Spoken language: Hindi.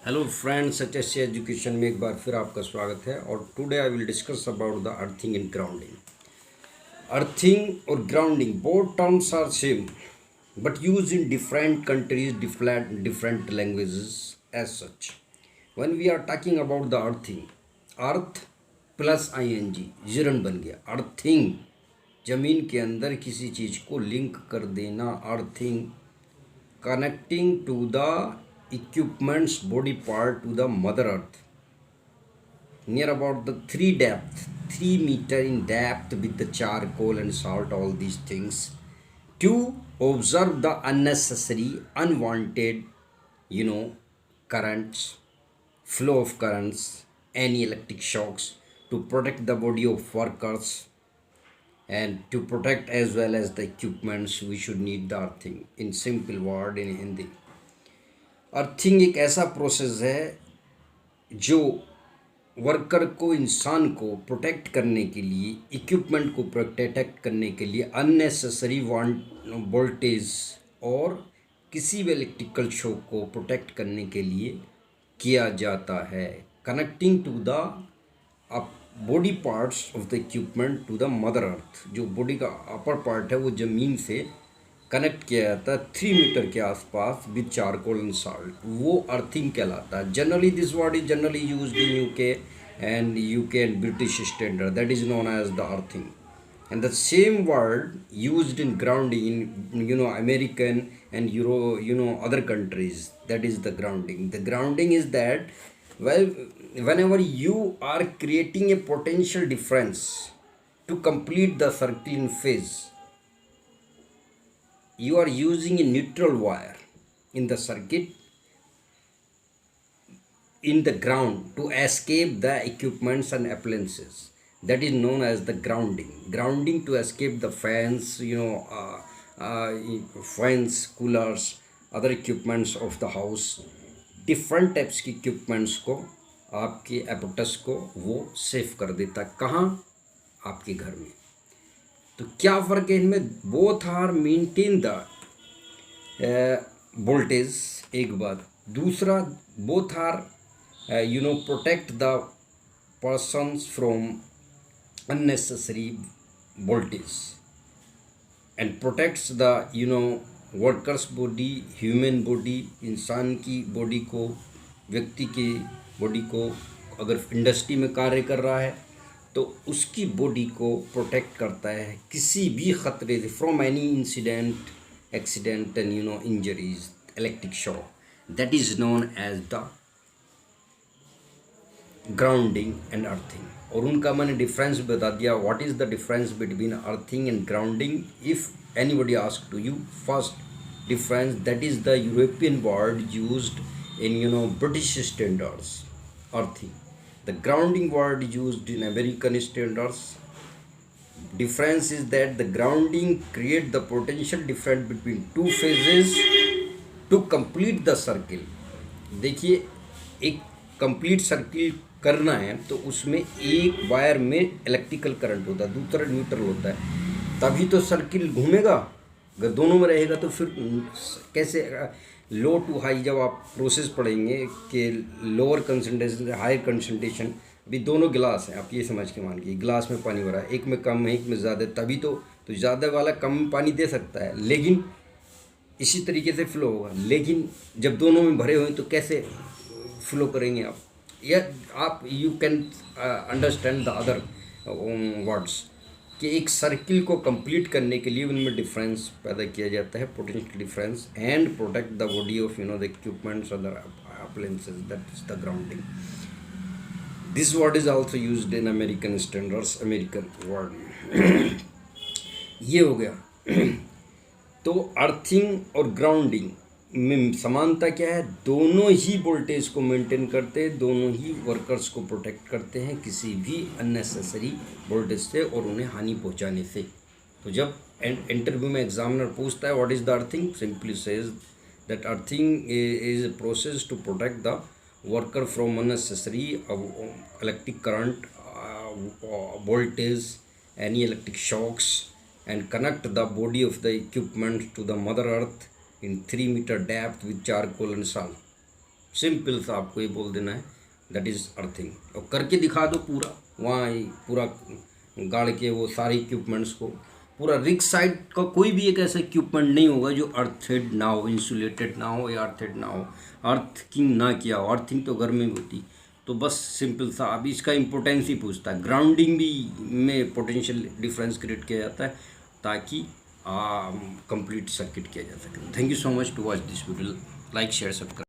Hello friends, H S C education में एक बार फिर आपका स्वागत है। और today I will discuss about the earthing and grounding. Earthing और grounding both terms are same but used in different countries, different languages as such. When we are talking about the earthing, earth plus ing जिरन बन गया अर्थिंग। जमीन के अंदर किसी चीज को लिंक कर देना, earthing. Connecting to the equipment's body part to the mother earth near about the 3 meter in depth with the charcoal and salt, all these things to observe the unnecessary unwanted you know currents, flow of currents, any electric shocks, to protect the body of workers and to protect as well as the equipments. We should need the earthing, in simple word in Hindi. Earthing एक ऐसा प्रोसेस है जो वर्कर को, इंसान को प्रोटेक्ट करने के लिए, इक्विपमेंट को प्रोटेक्ट करने के लिए अननेसेसरी वोल्टेज और किसी भी इलेक्ट्रिकल शॉक को प्रोटेक्ट करने के लिए किया जाता है। Connecting to the body parts of the equipment to the mother earth, जो बॉडी का अपर पार्ट है वो ज़मीन से कनेक्ट किया जाता है 3 मीटर के आसपास विद चारकोल एंड साल्ट, वो अर्थिंग कहलाता है। Generally this word is generally used in UK and British standard, that is known as the earthing. And the same word used in grounding in American and euro other countries, that is the grounding. The grounding is that whenever you are creating a potential difference to complete the circle in phase, you are using a neutral wire in the circuit in the ground to escape the equipments and appliances. That is known as the grounding to escape the fans, fans, coolers, other equipments of the house. Different types के इक्विपमेंट्स को, आपके एपरेटस को वो सेफ कर देता है। कहाँ? आपके घर में। तो क्या फ़र्क है इनमें? Both are maintain the voltage, एक बात। दूसरा, both are protect the persons from unnecessary voltage and protects the workers body, human body, इंसान की बॉडी को, व्यक्ति की बॉडी को। अगर इंडस्ट्री में कार्य कर रहा है तो उसकी बॉडी को प्रोटेक्ट करता है किसी भी खतरे से, from any incident, accident and injuries, electric shock. That is known as the grounding and earthing. और उनका मैंने डिफरेंस बता दिया, what is the difference between earthing and grounding. If anybody asked to you, first difference, that is the European word used in British standards, earthing. The grounding word used in American standards. Difference is that the grounding create the potential difference between two phases to complete the circle. देखिए, एक कंप्लीट सर्किल करना है तो उसमें एक वायर में इलेक्ट्रिकल करंट होता है, दूसरा न्यूट्रल होता है, तभी तो सर्किल घूमेगा। अगर दोनों में रहेगा तो फिर कैसे? लो टू हाई जब आप प्रोसेस पढ़ेंगे कि लोअर कंसंट्रेशन से हायर कंसंट्रेशन, अभी दोनों गिलास हैं, आप ये समझ के मानिए गिलास में पानी भरा है, एक में कम है एक में ज़्यादा, तभी तो ज़्यादा वाला कम पानी दे सकता है, लेकिन इसी तरीके से फ्लो होगा। लेकिन जब दोनों में भरे हुए तो कैसे फ्लो करेंगे आप? या आप you can understand the other words कि एक सर्किल को कंप्लीट करने के लिए उनमें डिफरेंस पैदा किया जाता है, potential difference, and protect the body of the equipments और the appliances, that is the grounding. This word is also used in American standards, American word. ये हो गया। तो अर्थिंग और ग्राउंडिंग में समानता क्या है? दोनों ही वोल्टेज को मेंटेन करते हैं, दोनों ही वर्कर्स को प्रोटेक्ट करते हैं किसी भी अननेसेसरी वोल्टेज से और उन्हें हानि पहुंचाने से। तो जब इंटरव्यू में एग्जामिनर पूछता है what is the earthing, simply says that earthing is a process to protect the worker from unnecessary electric current, voltage, any electric shocks, and connect the body of the equipment to the mother earth in 3 meter depth with charcoal and salt. Simple सा आपको ये बोल देना है, दैट इज़ अर्थिंग। और करके दिखा दो पूरा, वहाँ ही पूरा गाड़ के वो सारे इक्विपमेंट्स को। पूरा रिग साइड का कोई भी एक ऐसा इक्विपमेंट नहीं होगा जो अर्थेड ना हो, इंसुलेटेड ना हो या अर्थेड ना हो, अर्थिंग ना किया हो। अर्थिंग तो घर में भी होती। तो बस सिंपल सा। अब इसका इम्पोर्टेंस ही पूछता है। ग्राउंडिंग भी में पोटेंशियल डिफरेंस क्रिएट किया जाता है ताकि कंप्लीट सर्किट किया जा सके। Thank you so much to watch this video. Like share subscribe.